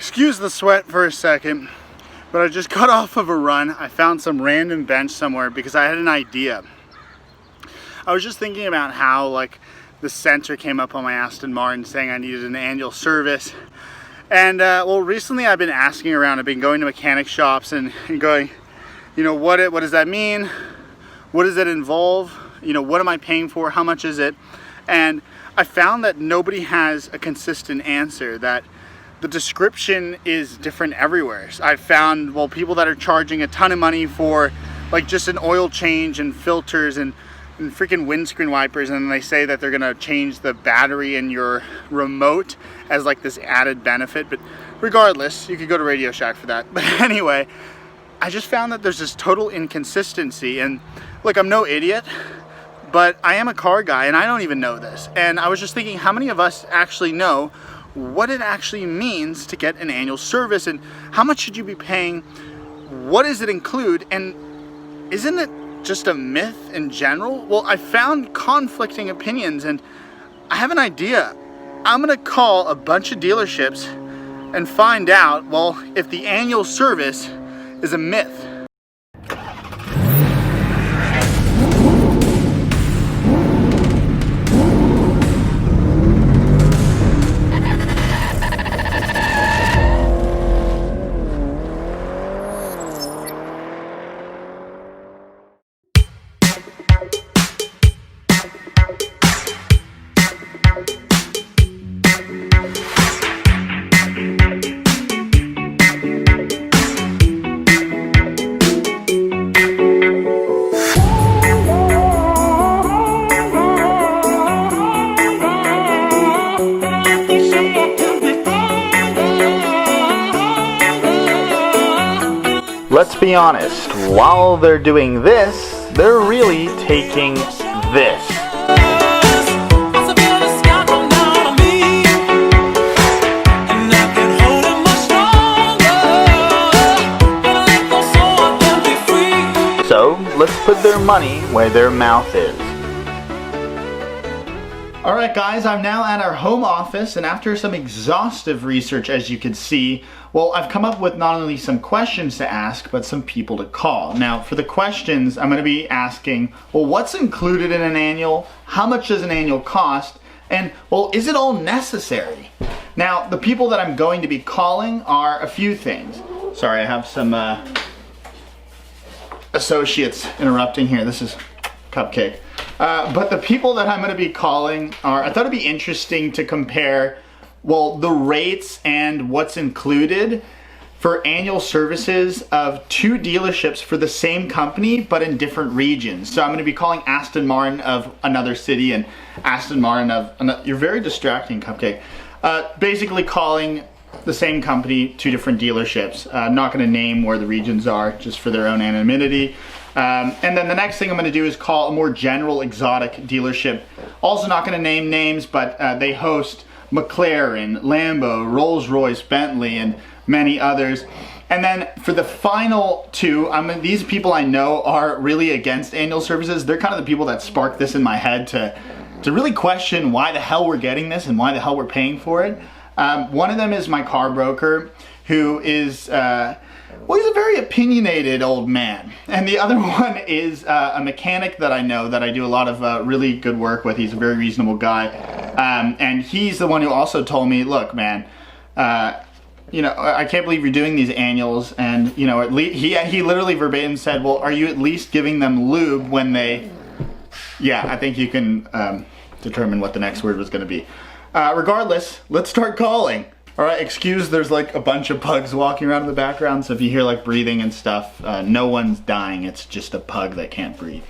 Excuse the sweat for a second, but I just got off of a run. I found some random bench somewhere because I had an idea. I was just thinking about how like the sensor came up on my Aston Martin saying I needed an annual service. And well, recently I've been asking around. I've been going to mechanic shops and going, you know, what does that mean? What does it involve? You know, what am I paying for? How much is it? And I found that nobody has a consistent answer, that the description is different everywhere. So I've found, well, people that are charging a ton of money for like just an oil change and filters and freaking windscreen wipers, and they say that they're gonna change the battery in your remote as like this added benefit. But regardless, you could go to Radio Shack for that. But anyway, I just found that there's this total inconsistency. And look, I'm no idiot, but I am a car guy and I don't even know this. And I was just thinking, how many of us actually know what it actually means to get an annual service, and how much should you be paying? What does it include? And isn't it just a myth in general? Well, I found conflicting opinions and I have an idea. I'm gonna call a bunch of dealerships and find out, well, if the annual service is a myth. Let's be honest, while they're doing this, they're really taking this. So, let's put their money where their mouth is. Alright guys, I'm now at our home office, and after some exhaustive research, as you can see, well, I've come up with not only some questions to ask, but some people to call. Now, for the questions, I'm going to be asking, well, what's included in an annual? How much does an annual cost? And, well, is it all necessary? Now, the people that I'm going to be calling are a few things. Sorry, I have some associates interrupting here. This is Cupcake. But the people that I'm going to be calling are, I thought it'd be interesting to compare, well, the rates and what's included for annual services of two dealerships for the same company, but in different regions. So I'm going to be calling Aston Martin of another city and Aston Martin of another. You're very distracting, Cupcake. Basically calling the same company, two different dealerships. I'm not going to name where the regions are, just for their own anonymity. And then the next thing I'm going to do is call a more general exotic dealership. Also not going to name names, but they host McLaren, Lambol, Rolls-Royce, Bentley, and many others. And then for the final two, these people I know are really against annual services. They're kind of the people that sparked this in my head to really question why the hell we're getting this and why the hell we're paying for it. One of them is my car broker, who is, well, he's a very opinionated old man. And the other one is a mechanic that I know that I do a lot of really good work with. He's a very reasonable guy. And he's the one who also told me, look, man, you know, I can't believe you're doing these annuals. And, you know, at least he literally verbatim said, well, are you at least giving them lube when they... Yeah, I think you can determine what the next word was going to be. Regardless, let's start calling. Alright, excuse, there's like a bunch of pugs walking around in the background, so if you hear like breathing and stuff, no one's dying, it's just a pug that can't breathe.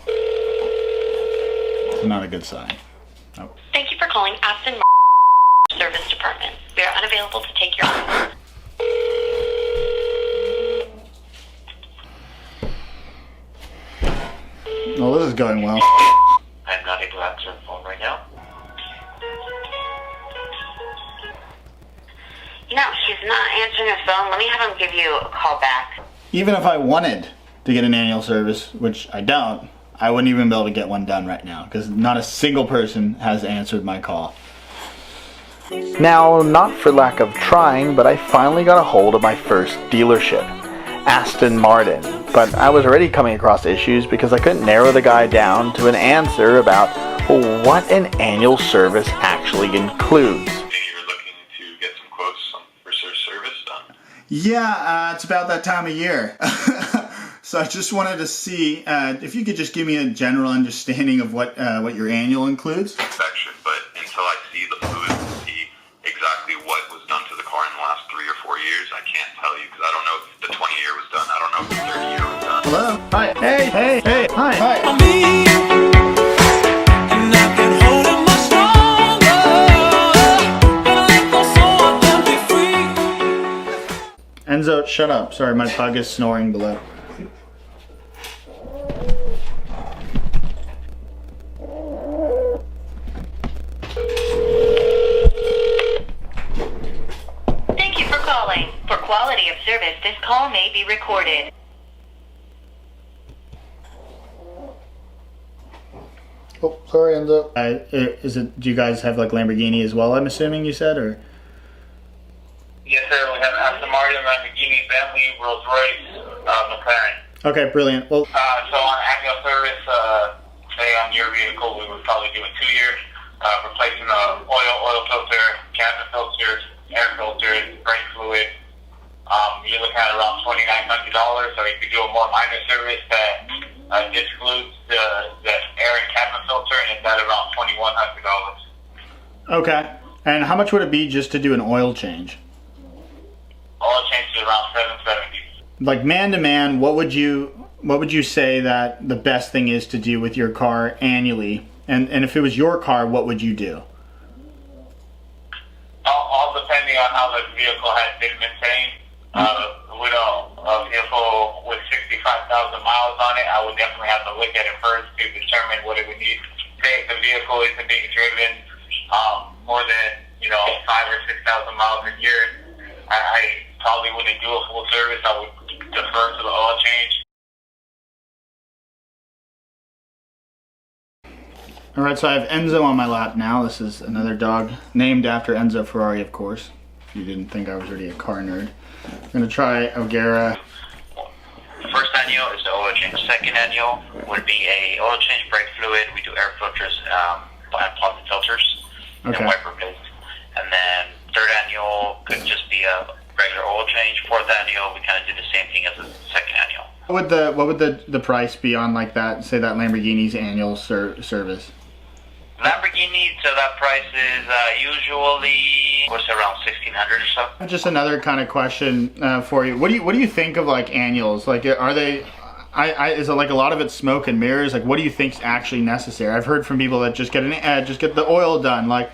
It's not a good sign. Oh. Thank you for calling Aston Martin Service Department. We are unavailable to take your call. Well, this is going well. I'm not able to answer the phone right now. No, he's not answering his phone. Let me have him give you a call back. Even if I wanted to get an annual service, which I don't, I wouldn't even be able to get one done right now because not a single person has answered my call. Now, not for lack of trying, but I finally got a hold of my first dealership, Aston Martin. But I was already coming across issues because I couldn't narrow the guy down to an answer about, well, what an annual service actually includes. You're looking to get some quotes for service done? Yeah, it's about that time of year. So I just wanted to see if you could just give me a general understanding of what your annual includes. Inspection, but until I see the fluid and see exactly what was done to the car in the last 3 or 4 years, I can't tell you because I don't know if the 20-year was done. I don't know if the 30-year was done. Hello? Hi. Hey. Hi. Enzo, shut up. Sorry, my pug is snoring below. Thank you for calling. For quality of service, this call may be recorded. Oh, sorry, Enzo. Do you guys have like Lamborghini as well, I'm assuming you said, or? Yes, sir. We have Aston Martin, Lamborghini, Bentley, Rolls Royce, McLaren. Okay, brilliant. Well, So on annual service, say on your vehicle, we would probably do a 2-year, replacing the oil filter, cabin filters, air filters, brake fluid. You're looking at around $2,900, or you could do a more minor service that excludes the air and cabin filter, and it's at around $2,100. okay. And how much would it be just to do an oil change? Oil change is around $770. Like man to man, what would you say that the best thing is to do with your car annually? And if it was your car, what would you do? All depending on how the vehicle has been maintained. With a vehicle with 65,000 miles on it, I would definitely have to look at it first to determine what it would need. Say if the vehicle isn't being driven more than 5,000 or 6,000 miles a year, I probably wouldn't do a full service. I would defer to the oil change. All right, so I have Enzo on my lap now. This is another dog named after Enzo Ferrari, of course. If you didn't think I was already a car nerd. I'm gonna try O'Gara. First annual is the oil change. Second annual would be a oil change, brake fluid. We do air filters and positive filters Okay. and wiper blades. And then third annual could just be a regular oil change. Fourth annual, we kind of do the same thing as the second annual. What would the price be on like that? Say that Lamborghini's annual service. Lamborghini, so that price is usually what's around $1,600 or so. Just another kind of question for you. What do you think of like annuals? Like, are they? Is it like a lot of it's smoke and mirrors? Like, what do you think's actually necessary? I've heard from people that just get the oil done. Like,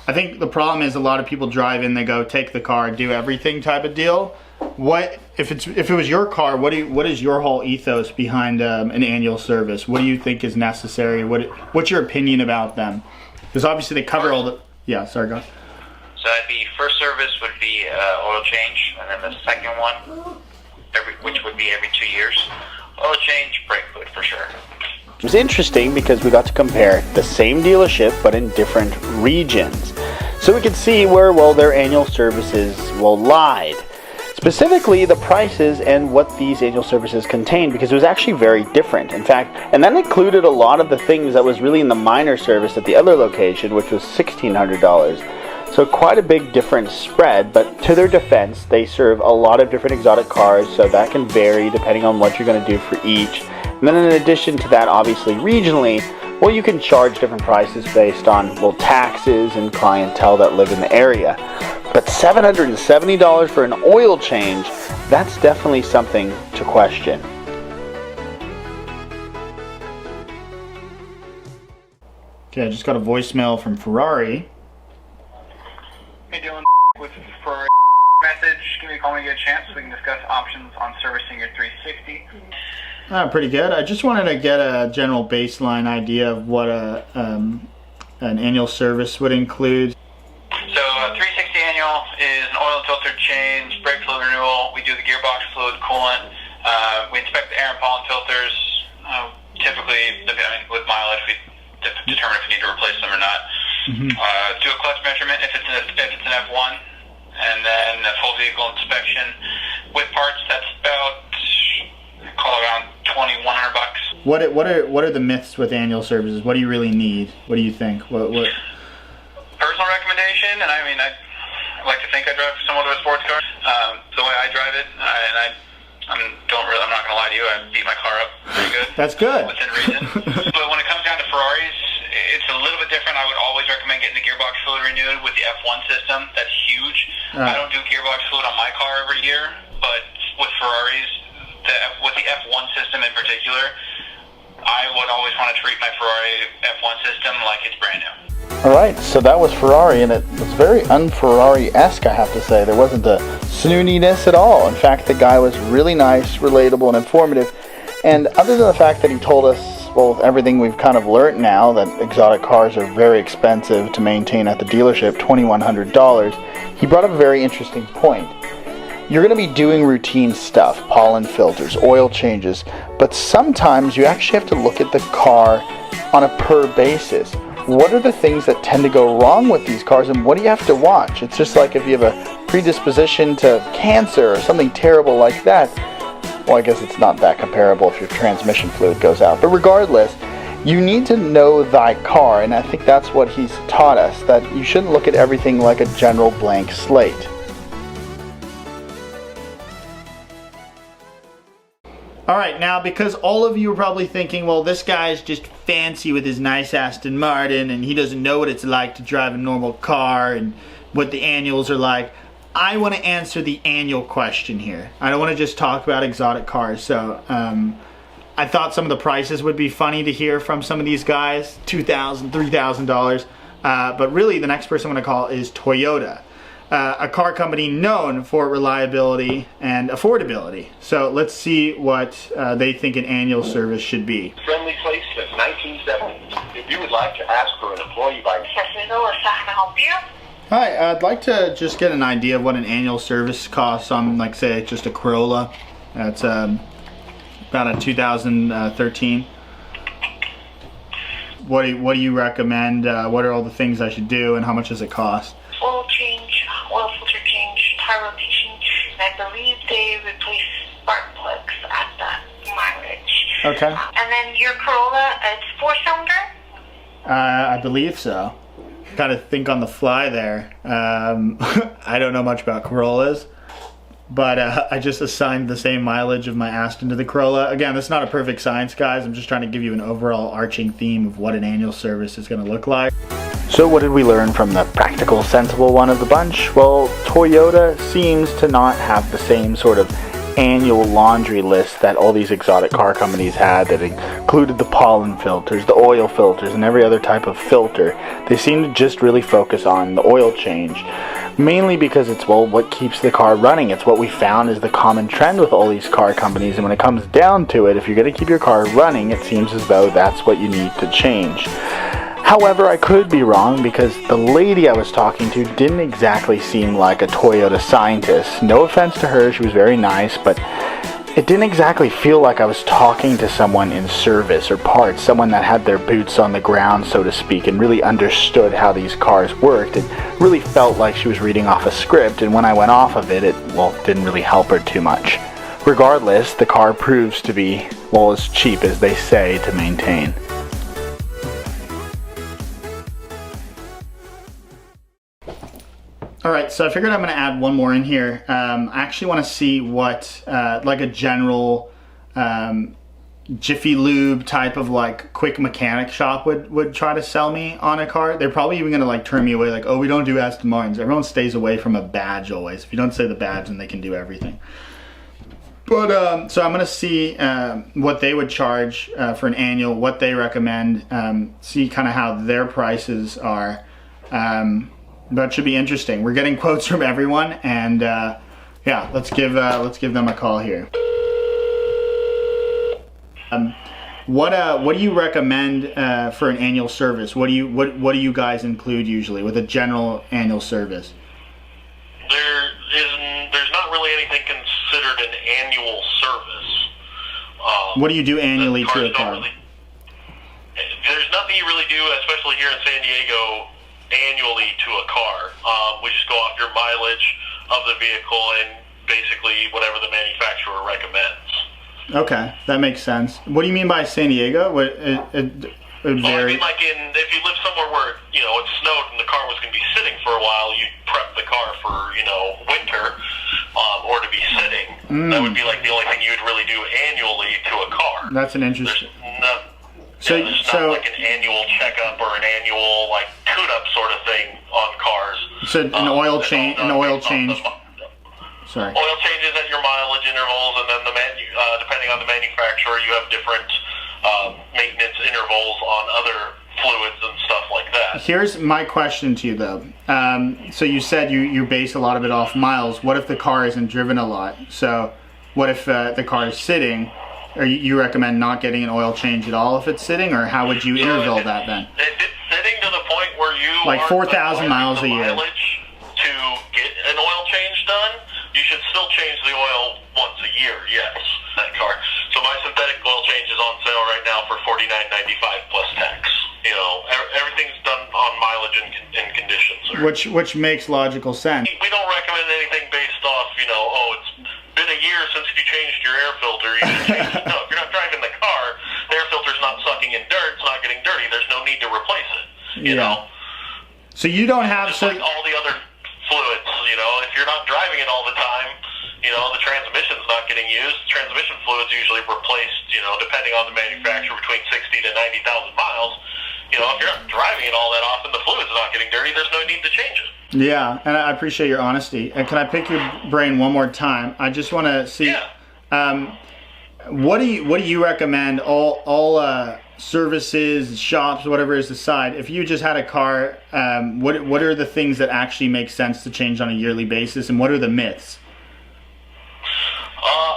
I think the problem is a lot of people drive in, they go take the car, do everything type of deal. What if it was your car? What is your whole ethos behind an annual service? What do you think is necessary? What's your opinion about them? Because obviously they cover all the. Yeah, sorry, go ahead. So that'd be first service would be oil change, and then the second one, which would be every 2 years, oil change, brake fluid for sure. It was interesting because we got to compare the same dealership but in different regions, so we could see where their annual services lied. Specifically the prices and what these annual services contained, because it was actually very different. In fact, and that included a lot of the things that was really in the minor service at the other location, which was $1,600. So quite a big different spread, but to their defense, they serve a lot of different exotic cars, so that can vary depending on what you're going to do for each. And then in addition to that, obviously regionally, you can charge different prices based on taxes and clientele that live in the area. But $770 for an oil change, that's definitely something to question. Okay, I just got a voicemail from Ferrari. Hey Dylan, with Ferrari message. Give me a call when you get a chance so we can discuss options on servicing your 360. Pretty good. I just wanted to get a general baseline idea of what an annual service would include. So 360 annual is an oil and filter change, brake fluid renewal. We do the gearbox fluid, coolant. We inspect the air and pollen filters. Typically, with mileage, we determine if we need to replace them or not. Do a clutch measurement if it's an F1, and then a full vehicle inspection with parts. That's about around $2,100. What are the myths with annual services? What do you really need? What do you think? What? Personal recommendation, and I mean, I like to think I drive somewhat of a sports car. The way I drive it, I'm not going to lie to you, I beat my car up pretty good. That's good. Within reason. But when it comes down to Ferraris, it's a little bit different. I would always recommend getting the gearbox fluid renewed with the F1 system. That's huge. I don't do gearbox fluid on my car every year, but with Ferraris, with the F1 system in particular, I would always want to treat my Ferrari F1 system like it's brand new. Alright, so that was Ferrari, and it was very un-Ferrari-esque, I have to say. There wasn't the snootiness at all. In fact, the guy was really nice, relatable, and informative. And other than the fact that he told us, well, everything we've kind of learned now, that exotic cars are very expensive to maintain at the dealership, $2,100, he brought up a very interesting point. You're going to be doing routine stuff, pollen filters, oil changes, but sometimes you actually have to look at the car on a per basis. What are the things that tend to go wrong with these cars, and what do you have to watch? It's just like if you have a predisposition to cancer or something terrible like that. Well, I guess it's not that comparable if your transmission fluid goes out. But regardless, you need to know thy car, and I think that's what he's taught us, that you shouldn't look at everything like a general blank slate. Alright, now because all of you are probably thinking, well, this guy's just fancy with his nice Aston Martin and he doesn't know what it's like to drive a normal car and what the annuals are like, I want to answer the annual question here. I don't want to just talk about exotic cars. So I thought some of the prices would be funny to hear from some of these guys, $2,000, $3,000. But really the next person I'm going to call is Toyota. A car company known for reliability and affordability. So let's see what they think an annual service should be. Friendly place since 1970. If you would like to ask for an employee by Hi, I'd like to just get an idea of what an annual service costs on, like, say, just a Corolla. That's about a 2013. What do you recommend? What are all the things I should do, and how much does it cost? Oil change, oil filter change, tire rotation, and I believe they replace spark plugs at that mileage. Okay. And then your Corolla, it's 4-cylinder? I believe so. Got to think on the fly there. I don't know much about Corollas, but I just assigned the same mileage of my Aston to the Corolla. Again, this is not a perfect science, guys. I'm just trying to give you an overall arching theme of what an annual service is going to look like. So what did we learn from the practical, sensible one of the bunch? Well, Toyota seems to not have the same sort of annual laundry list that all these exotic car companies had that included the pollen filters, the oil filters, and every other type of filter. They seem to just really focus on the oil change, mainly because it's, well, what keeps the car running. It's what we found is the common trend with all these car companies, and when it comes down to it, if you're going to keep your car running, it seems as though that's what you need to change. However, I could be wrong because the lady I was talking to didn't exactly seem like a Toyota scientist. No offense to her, she was very nice, but it didn't exactly feel like I was talking to someone in service or parts, someone that had their boots on the ground, so to speak, and really understood how these cars worked. It really felt like she was reading off a script, and when I went off of it, well, didn't really help her too much. Regardless, the car proves to be, well, as cheap as they say to maintain. Alright, so I figured I'm going to add one more in here. I actually want to see what, like a general Jiffy Lube type of like quick mechanic shop would try to sell me on a car. They're probably even going to like turn me away, like, oh, we don't do Aston Martins. Everyone stays away from a badge always. If you don't say the badge, then they can do everything. But, so I'm going to see what they would charge for an annual, what they recommend, see kind of how their prices are. That should be interesting. We're getting quotes from everyone, and yeah, let's give them a call here. What do you recommend for an annual service? What do you guys include usually with a general annual service? There's not really anything considered an annual service. What do you do annually to a car? There's nothing you really do, especially here in San Diego. annually to a car. We just go off your mileage of the vehicle and basically whatever the manufacturer recommends. Okay, that makes sense. What do you mean by San Diego? What Well, I mean, like if you live somewhere where, you know, it snowed and the car was going to be sitting for a while, you'd prep the car for, you know, winter, or to be sitting. That would be like the only thing you'd really do annually to a car. That's an interesting. There's not like an annual checkup or an annual like tune-up sort of thing on cars. So an oil change. Sorry. Oil changes at your mileage intervals, and then depending on the manufacturer, you have different maintenance intervals on other fluids and stuff like that. Here's my question to you, though. So you said you base a lot of it off miles. What if the car isn't driven a lot? So what if the car is sitting? Or you recommend not getting an oil change at all if it's sitting, or how would you interval that then? If it's sitting to the point where you like 4,000 miles a year to get an oil change done, you should still change the oil once a year. Yes, that car. So my synthetic oil change is on sale right now for $49.95 plus tax. You know, everything's done on mileage and conditions. Which makes logical sense. We don't recommend anything based off, you know, oh, it's been a year since you changed your air filter. You should change it. No, if you're not driving the car, the air filter's not sucking in dirt. It's not getting dirty. There's no need to replace it. You know. So you don't have just like all the other fluids. You know, if you're not driving it all the time, you know, the transmission's not getting used. Transmission fluid's usually replaced, you know, depending on the manufacturer, between 60 to 90,000 miles. You know, if you're not driving it all that often, the fluid's not getting dirty, there's no need to change it. Yeah, and I appreciate your honesty. And can I pick your brain one more time? I just want to see. Yeah. What do you recommend? All services, shops, whatever is aside. If you just had a car, what are the things that actually make sense to change on a yearly basis, and what are the myths?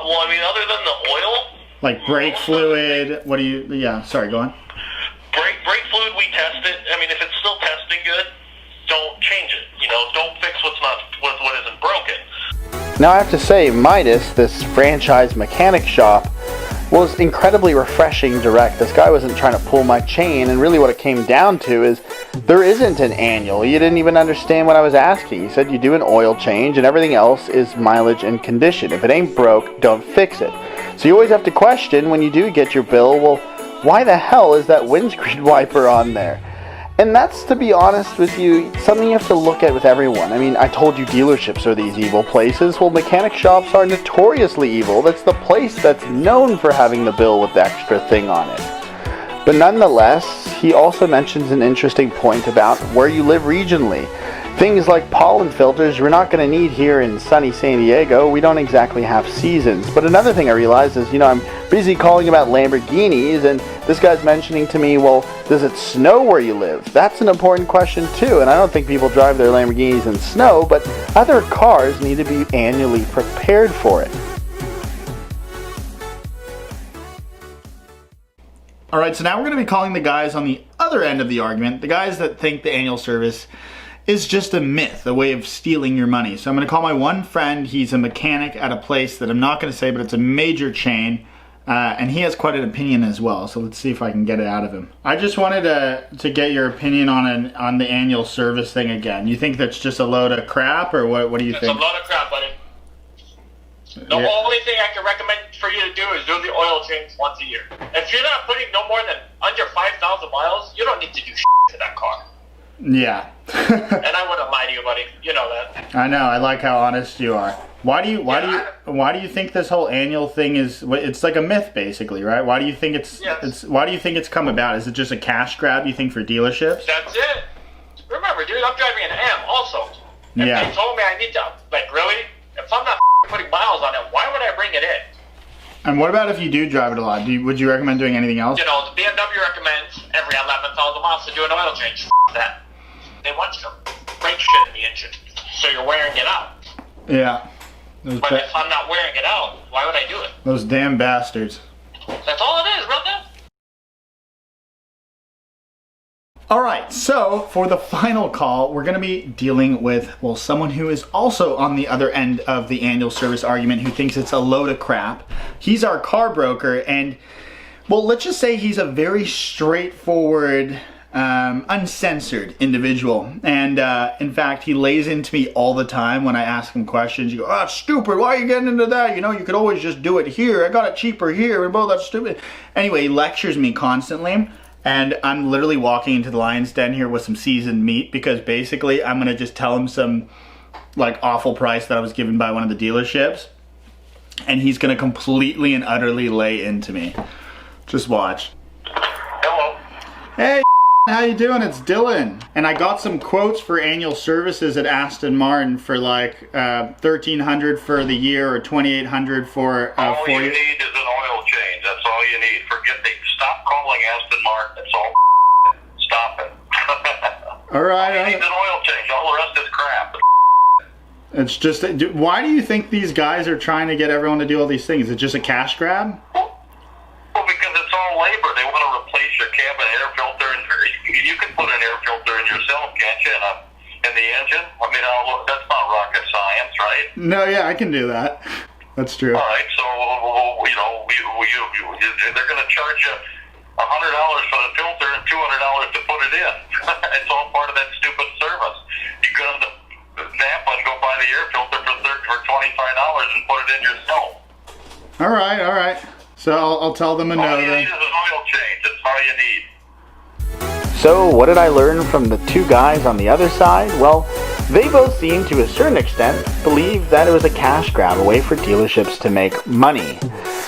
Well, I mean, other than the oil, like brake fluid. What do you? Yeah, sorry, go on. Brake fluid, we test it. I mean, if it's still testing good, don't change it. You know, don't fix what isn't broken. Now I have to say, Midas, this franchise mechanic shop, was incredibly refreshing direct. This guy wasn't trying to pull my chain, and really what it came down to is there isn't an annual. You didn't even understand what I was asking. He said you do an oil change and everything else is mileage and condition. If it ain't broke, don't fix it. So you always have to question when you do get your bill, well, why the hell is that windscreen wiper on there? And that's, to be honest with you, something you have to look at with everyone. I mean, I told you dealerships are these evil places. Well, mechanic shops are notoriously evil. That's the place that's known for having the bill with the extra thing on it. But nonetheless, he also mentions an interesting point about where you live regionally. Things like pollen filters we're not going to need here in sunny San Diego. We don't exactly have seasons. But another thing I realized is, you know, I'm busy calling about Lamborghinis, and this guy's mentioning to me, well, does it snow where you live? That's an important question too, and I don't think people drive their Lamborghinis in snow, but other cars need to be annually prepared for it. All right, so now we're going to be calling the guys on the other end of the argument, the guys that think the annual service is just a myth, a way of stealing your money. So I'm going to call my one friend. He's a mechanic at a place that I'm not going to say, but it's a major chain, and he has quite an opinion as well. So let's see if I can get it out of him. I just wanted to get your opinion on the annual service thing again. You think that's just a load of crap, or what do you think? It's a load of crap, buddy. The only thing I can recommend for you to do is do the oil change once a year. If you're not putting no more than under 5,000 miles, you don't need to do to that car. Yeah. And I wouldn't lie to you, buddy. You know that. I know. I like how honest you are. Why do you think this whole annual thing is? It's like a myth, basically, right? Why do you think why do you think it's come about? Is it just a cash grab? You think for dealerships? That's it. Remember, dude, I'm driving an AM also. If they told me I need to, like, really? If I'm not putting miles on it, why would I bring it in? And what about if you do drive it a lot? Would you recommend doing anything else? You know, the BMW recommends every 11,000 miles to do an oil change. That. They want you to break shit in the engine, so you're wearing it out. Yeah. But if I'm not wearing it out, why would I do it? Those damn bastards. That's all it is, brother. Alright, so for the final call, we're going to be dealing with, well, someone who is also on the other end of the annual service argument, who thinks it's a load of crap. He's our car broker, and, well, let's just say he's a very straightforward uncensored individual. And in fact, he lays into me all the time when I ask him questions. You go, oh, it's stupid. Why are you getting into that? You know, you could always just do it here. I got it cheaper here. And both that's stupid. Anyway, he lectures me constantly. And I'm literally walking into the lion's den here with some seasoned meat because basically I'm going to just tell him some like awful price that I was given by one of the dealerships. And he's going to completely and utterly lay into me. Just watch. Hello. Hey, how you doing? It's Dylan. And I got some quotes for annual services at Aston Martin for like $1,300 for the year or $2,800 for all 4 you years. need is an oil change. That's all you need. Stop calling Aston Martin. It's all stop it. All right. All you need is an oil change. All the rest is crap. It's just, why do you think these guys are trying to get everyone to do all these things? Is it just a cash grab? Well, because it's all labor. They want to replace your cabin air filter, and you can put an air filter in yourself, can't you? In the engine. I mean, look, that's not rocket science, right? No, yeah, I can do that. That's true. All right, so you know, they're going to charge you $100 for the filter and $200 to put it in. It's all part of that stupid service. You go to Napa and go buy the air filter for $25 and put it in yourself. All right. So I'll tell them a no. All you need is an oil change. That's all you need. So, what did I learn from the two guys on the other side? Well, they both seem to a certain extent believe that it was a cash grab, a way for dealerships to make money.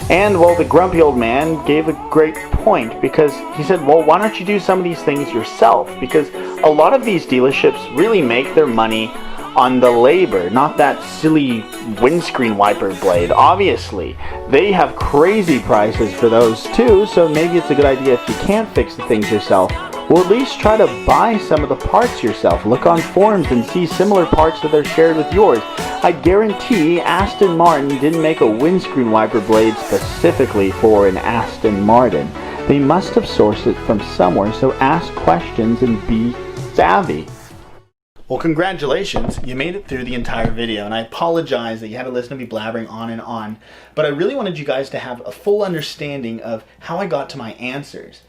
And, well, the grumpy old man gave a great point because he said, well, why don't you do some of these things yourself? Because a lot of these dealerships really make their money on the labor, not that silly windscreen wiper blade. Obviously, they have crazy prices for those too, so maybe it's a good idea if you can't fix the things yourself, well, at least try to buy some of the parts yourself. Look on forums and see similar parts that are shared with yours. I guarantee Aston Martin didn't make a windscreen wiper blade specifically for an Aston Martin. They must have sourced it from somewhere, so ask questions and be savvy. Well, congratulations, you made it through the entire video, and I apologize that you had to listen to me blabbering on and on, but I really wanted you guys to have a full understanding of how I got to my answers.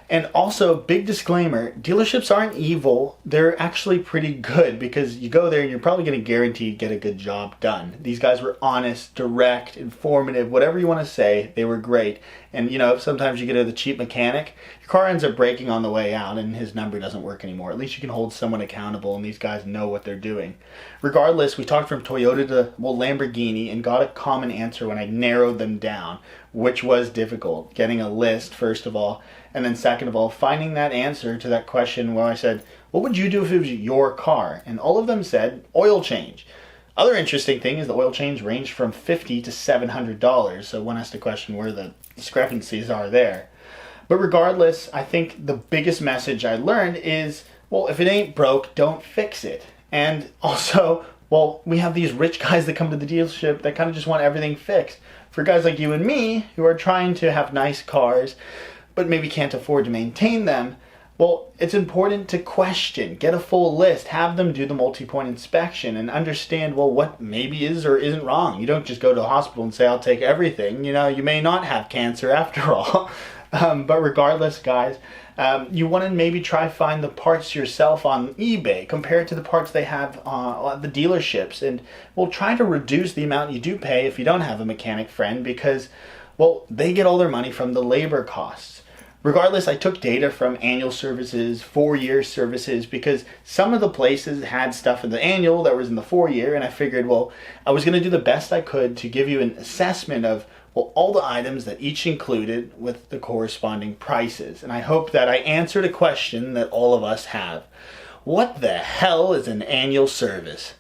And also, big disclaimer, dealerships aren't evil, they're actually pretty good because you go there and you're probably going to guarantee get a good job done. These guys were honest, direct, informative, whatever you want to say, they were great. And you know, sometimes you get to the cheap mechanic, your car ends up breaking on the way out and his number doesn't work anymore. At least you can hold someone accountable and these guys know what they're doing. Regardless, we talked from Toyota to, well, Lamborghini and got a common answer when I narrowed them down, which was difficult. Getting a list, first of all, and then second of all, finding that answer to that question where I said, what would you do if it was your car? And all of them said, oil change. Other interesting thing is the oil change ranged from $50 to $700. So one has to question where the discrepancies are there. But regardless, I think the biggest message I learned is, well, if it ain't broke, don't fix it. And also, well, we have these rich guys that come to the dealership that kind of just want everything fixed. For guys like you and me who are trying to have nice cars, but maybe can't afford to maintain them, well, it's important to question, get a full list, have them do the multi-point inspection and understand, well, what maybe is or isn't wrong. You don't just go to the hospital and say, I'll take everything. You know, you may not have cancer after all. But regardless, guys, you want to maybe try find the parts yourself on eBay compared to the parts they have at the dealerships. And we'll try to reduce the amount you do pay if you don't have a mechanic friend because, well, they get all their money from the labor costs. Regardless, I took data from annual services, 4-year services, because some of the places had stuff in the annual that was in the 4-year, and I figured, well, I was going to do the best I could to give you an assessment of, well, all the items that each included with the corresponding prices. And I hope that I answered a question that all of us have. What the hell is an annual service?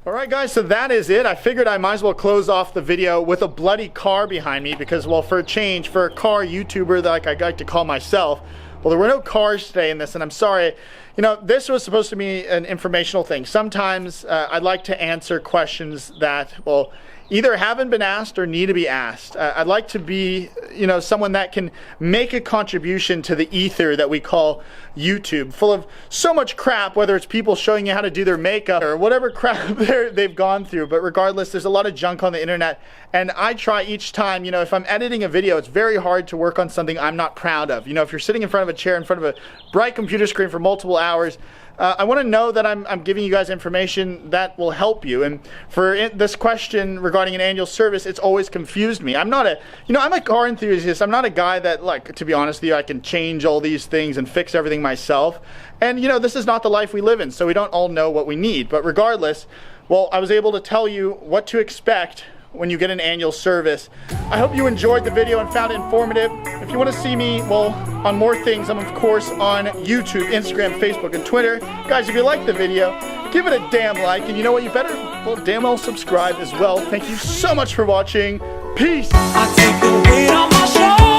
Alright guys, so that is it. I figured I might as well close off the video with a bloody car behind me because, well, for a change, for a car YouTuber that I like to call myself, well, there were no cars today in this, and I'm sorry, you know, this was supposed to be an informational thing. Sometimes I'd like to answer questions that, well, either haven't been asked or need to be asked. I'd like to be, you know, someone that can make a contribution to the ether that we call YouTube, full of so much crap, whether it's people showing you how to do their makeup or whatever crap they've gone through. But regardless, there's a lot of junk on the internet, and I try each time, you know, if I'm editing a video, it's very hard to work on something I'm not proud of. You know, if you're sitting in front of a chair in front of a bright computer screen for multiple hours, I want to know that I'm giving you guys information that will help you. And for this question regarding an annual service, it's always confused me. I'm not a, you know, I'm a car enthusiast. I'm not a guy that, like, to be honest with you, I can change all these things and fix everything myself. And, you know, this is not the life we live in, so we don't all know what we need. But regardless, well, I was able to tell you what to expect when you get an annual service. I hope you enjoyed the video and found it informative. If you want to see me, well, on more things, I'm of course on YouTube, Instagram, Facebook, and Twitter. Guys, if you liked the video, give it a damn like, and you know what, you better, well, damn well subscribe as well. Thank you so much for watching. Peace! I take the weight on my shoulders.